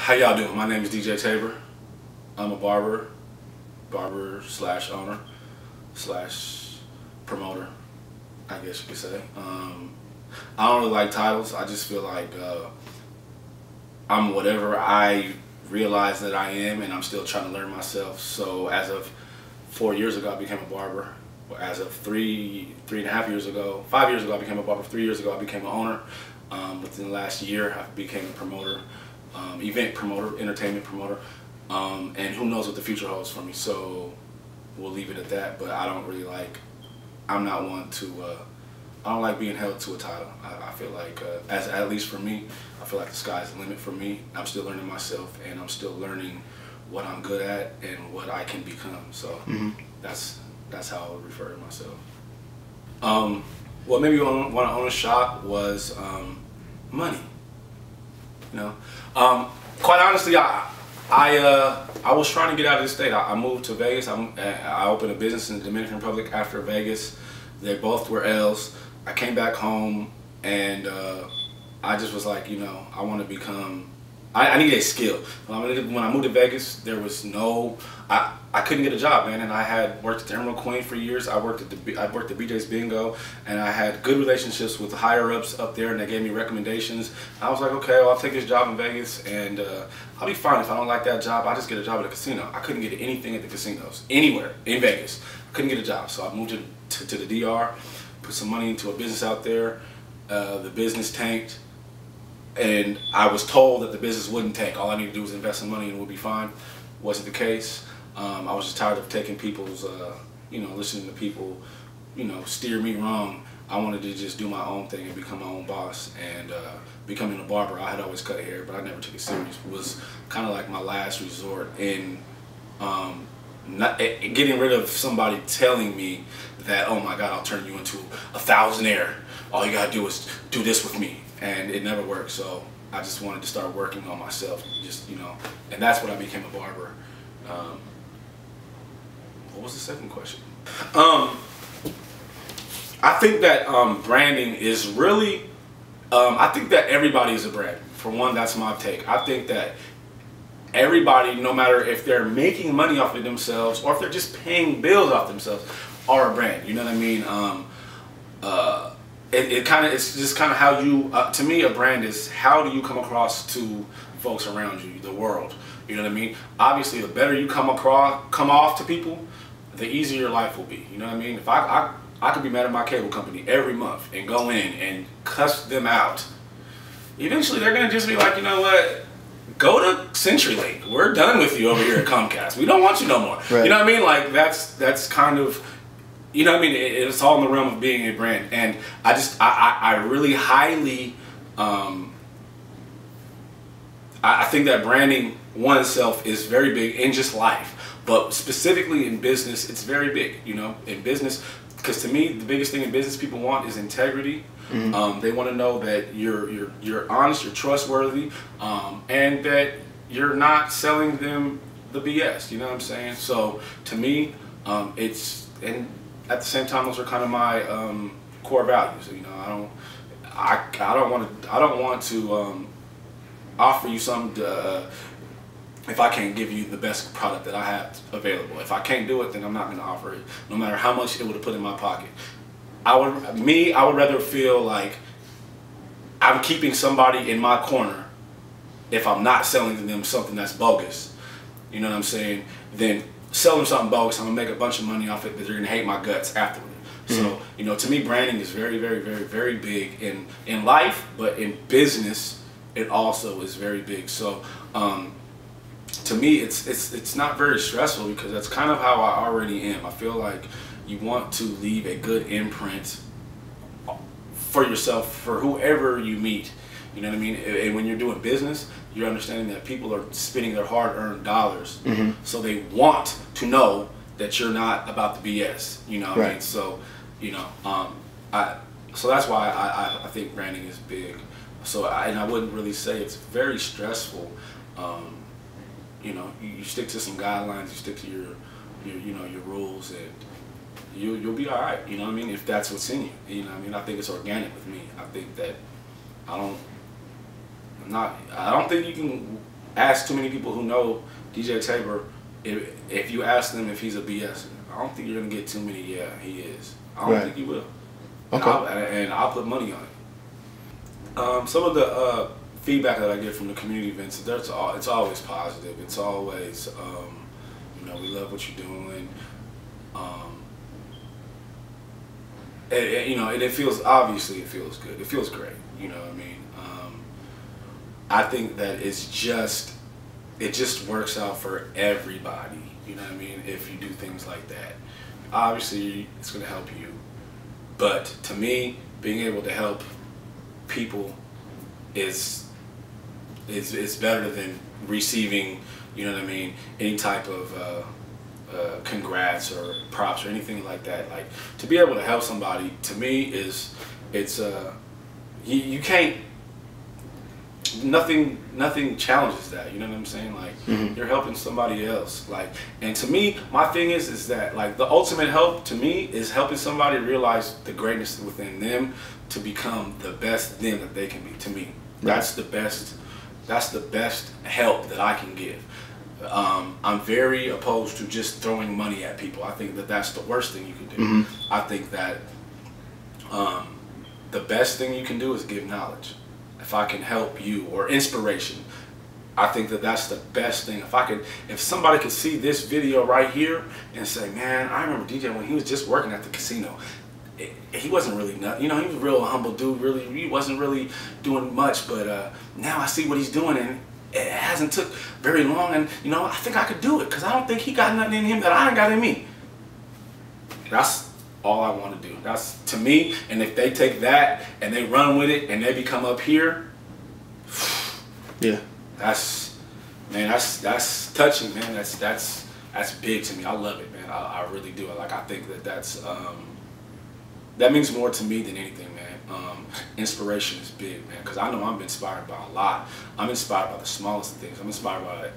How y'all doing? My name is DJ Tabor. I'm a barber slash owner slash promoter, I guess you could say. I don't really like titles. I just feel like I'm whatever I realize that I am, and I'm still trying to learn myself. So as of 4 years ago, I became a barber. As of three and a half years ago, 5 years ago, I became a barber. 3 years ago, I became an owner. Within the last year, I became a promoter, event promoter, entertainment promoter, and who knows what the future holds for me. So we'll leave it at that. But I don't really like. I'm not one to. I don't like being held to a title. I feel like, at least for me, I feel like the sky's the limit for me. I'm still learning myself, and I'm still learning what I'm good at and what I can become. So that's how I would refer to myself. What made me want to own a shop was money. You know, quite honestly, I was trying to get out of the state. I moved to Vegas. I opened a business in the Dominican Republic after Vegas. They both were L's. I came back home, and I just was like, you know, I want to become. I need a skill. When I moved to Vegas, there was no. I couldn't get a job, man, and I had worked at the Emerald Queen for years. I worked at BJ's Bingo, and I had good relationships with the higher ups up there, and they gave me recommendations. I was like, okay, well, I'll take this job in Vegas, and I'll be fine. If I don't like that job, I'll just get a job at a casino. I couldn't get anything at the casinos anywhere in Vegas. I couldn't get a job, so I moved to the DR, put some money into a business out there. The business tanked. And I was told that the business wouldn't tank. All I needed to do was invest some money and it would be fine. Wasn't the case. I was just tired of taking people's, you know, listening to people, you know, steer me wrong. I wanted to just do my own thing and become my own boss. And becoming a barber, I had always cut hair, but I never took it serious. It was kind of like my last resort in getting rid of somebody telling me that, oh my God, I'll turn you into a thousandaire. All you gotta do is do this with me. And it never worked, so I just wanted to start working on myself, just, you know, and that's when I became a barber. What was the second question? I think that branding is really, I think that everybody is a brand. For one, that's my take. I think that everybody, no matter if they're making money off of themselves or if they're just paying bills off themselves, are a brand. You know what I mean? It's just kind of how you, to me, a brand is how do you come across to folks around you, the world. You know what I mean? Obviously, the better you come off to people, the easier your life will be. You know what I mean? If I could be mad at my cable company every month and go in and cuss them out, eventually they're gonna just be like, you know what? Go to CenturyLink. We're done with you over here at Comcast. We don't want you no more. Right. You know what I mean? Like that's kind of. You know what I mean? It's all in the realm of being a brand. And I really highly, I think that branding oneself is very big in just life. But specifically in business, it's very big, you know, in business. Because to me, the biggest thing in business people want is integrity. They want to know that you're honest, you're trustworthy, and that you're not selling them the BS, you know what I'm saying? So to me, at the same time, those are kind of my core values. You know, I don't want to offer you something if I can't give you the best product that I have available. If I can't do it, then I'm not going to offer it, no matter how much it would have put in my pocket. I would rather feel like I'm keeping somebody in my corner if I'm not selling them something that's bogus. You know what I'm saying? Then sell them something bogus, I'm gonna make a bunch of money off it, but they're gonna hate my guts afterward. So, you know, to me, branding is very, very, very, very big in life, but in business, it also is very big. So, to me, it's not very stressful because that's kind of how I already am. I feel like you want to leave a good imprint for yourself, for whoever you meet. You know what I mean? And when you're doing business, you're understanding that people are spending their hard-earned dollars, so they want to know that you're not about the BS. You know what I mean? So, you know, so that's why I think branding is big. So, and I wouldn't really say it's very stressful. You know, you stick to some guidelines, you stick to your rules, and you'll be all right. You know what I mean? If that's what's in you. You know what I mean? I think it's organic with me. I think that I don't think you can ask too many people who know DJ Tabor. If you ask them if he's a BS, I don't think you're gonna get too many. Yeah, he is. I don't think you will. Okay. And I'll put money on it. Some of the feedback that I get from the community events, it's always positive. It's always, you know, we love what you're doing. You know, and it feels, obviously it feels good. It feels great. You know what I mean? I think that it just works out for everybody. You know what I mean? If you do things like that, obviously it's going to help you. But to me, being able to help people is better than receiving, you know what I mean, any type of congrats or props or anything like that. Like, to be able to help somebody, to me, you can't, nothing challenges that, you know what I'm saying? Like, you're helping somebody else. Like, and to me, my thing is that, like, the ultimate help to me is helping somebody realize the greatness within them to become the best them that they can be. To me, that's the best help that I can give. I'm very opposed to just throwing money at people. I think that that's the worst thing you can do. I think that the best thing you can do is give knowledge. If I can help you, or inspiration, I think that that's the best thing. If somebody could see this video right here and say, man, I remember DJ when he was just working at the casino. He wasn't really, you know, he was a real humble dude. Really, he wasn't really doing much, but now I see what he's doing, and it hasn't took very long, and you know, I think I could do it because I don't think he got nothing in him that I ain't got in me. That's all I want to do. That's to me. And if they take that and they run with it and they become up here, yeah, that's touching, man. That's big to me. I love it, man. I really do. Like, I think that means more to me than anything, man. Inspiration is big, man, because I know I'm inspired by a lot. I'm inspired by the smallest things. I'm inspired by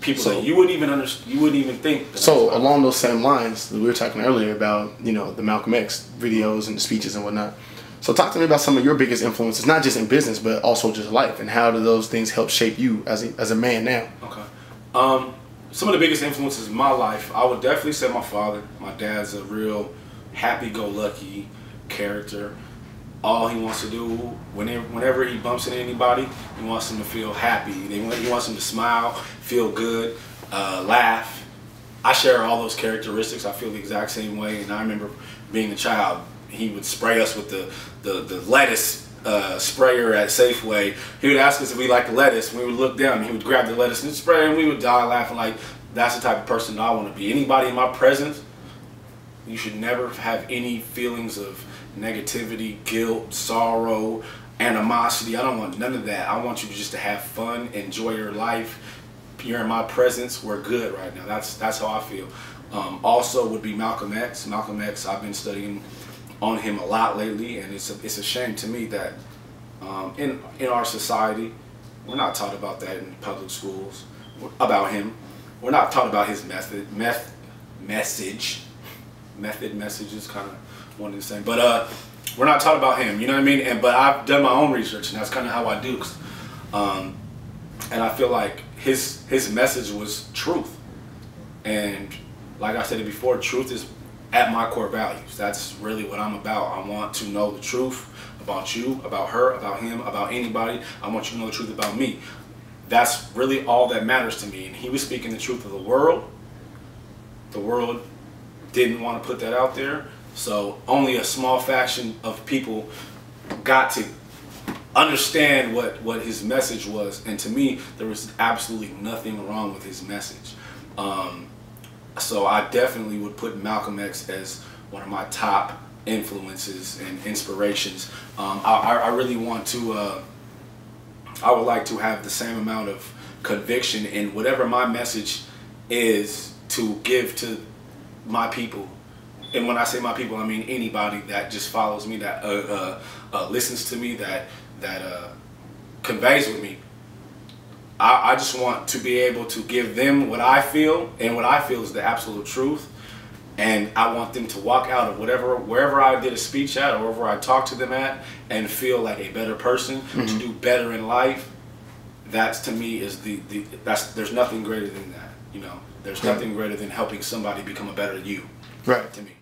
people that you wouldn't even think. So along those same lines, we were talking earlier about, you know, the Malcolm X videos and the speeches and whatnot. So talk to me about some of your biggest influences, not just in business, but also just life, and how do those things help shape you as a man now? Okay. Some of the biggest influences in my life, I would definitely say my father. My dad's a real happy-go-lucky character. All he wants to do, whenever he bumps into anybody, he wants them to feel happy. He wants them to smile, feel good, laugh. I share all those characteristics. I feel the exact same way. And I remember being a child, he would spray us with the lettuce sprayer at Safeway. He would ask us if we liked the lettuce. We would look down, and he would grab the lettuce and spray, and we would die laughing. Like, that's the type of person I want to be. Anybody in my presence, you should never have any feelings of negativity, guilt, sorrow, animosity. I don't want none of that. I want you just to have fun, enjoy your life. You're in my presence, we're good right now. That's how I feel. Also would be Malcolm X. Malcolm X, I've been studying on him a lot lately, and it's a shame to me that in our society, we're not taught about that in public schools, about him. We're not taught about his message is kind of one and the same, but we're not taught about him, you know what I mean? But I've done my own research, and that's kind of how I do. And I feel like his message was truth, and like I said before, truth is at my core values. That's really what I'm about. I want to know the truth about you, about her, about him, about anybody. I want you to know the truth about me. That's really all that matters to me. And he was speaking the truth of the world. The world didn't want to put that out there. So only a small fraction of people got to understand what his message was. And to me, there was absolutely nothing wrong with his message. So I definitely would put Malcolm X as one of my top influences and inspirations. I really want to, I would like to have the same amount of conviction in whatever my message is to give to my people. And when I say my people, I mean anybody that just follows me, that listens to me, that conveys with me. I just want to be able to give them what I feel, and what I feel is the absolute truth. And I want them to walk out of wherever I did a speech at, or wherever I talked to them at, and feel like a better person, to do better in life. that's to me is that's there's nothing greater than that. You know, there's nothing greater than helping somebody become a better you. Right. To me.